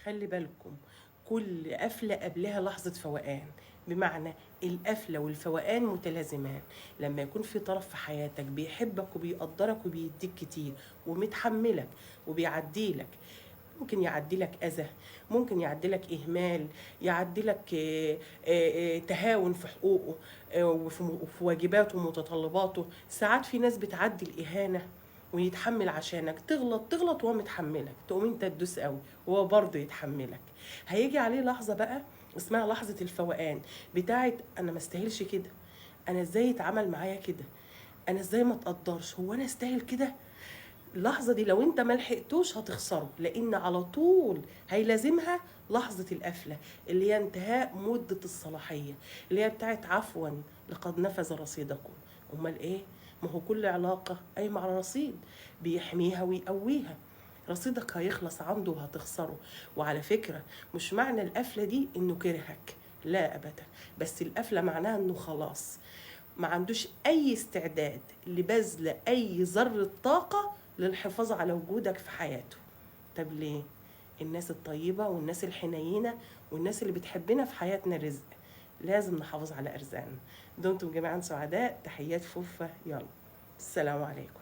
خلي بالكم، كل قفلة قبلها لحظة فوقان، بمعنى القفلة والفوقان متلازمان. لما يكون في طرف في حياتك بيحبك وبيقدرك وبيديك كتير ومتحملك وبيعديلك، ممكن يعديلك أذى، ممكن يعديلك إهمال، يعديلك تهاون في حقوقه وفي واجباته ومتطلباته. ساعات في ناس بتعدي الإهانة ويتحمل عشانك، تغلط وهو متحملك، تقوم انت تدوس قوي وهو برضه يتحملك. هيجي عليه لحظه بقى اسمها لحظه الفوقان، بتاعت انا ما استاهلش كده، انا ازاي يتعامل معايا كده، انا ازاي ما اتقدرش، هو انا استاهل كده. اللحظه دي لو انت ما لحقتوش هتخسره، لان على طول هيلازمها لحظه القفله، اللي هي انتهاء مده الصلاحيه، اللي هي بتاعت عفوا لقد نفذ رصيدكم. امال ايه؟ ما هو كل علاقه قايمه على رصيد بيحميها ويقويها. رصيدك هيخلص عنده وهتخسره. وعلى فكره، مش معنى القفله دي انه كرهك، لا ابدا، بس القفله معناها انه خلاص ما عندوش اي استعداد لبذل اي ذره طاقه للحفاظ على وجودك في حياته. طب ليه؟ الناس الطيبه والناس الحنينه والناس اللي بتحبنا في حياتنا رزق، لازم نحافظ على ارزاقنا. دمتم جميعا سعداء. تحيات فوفا، يلا السلام عليكم.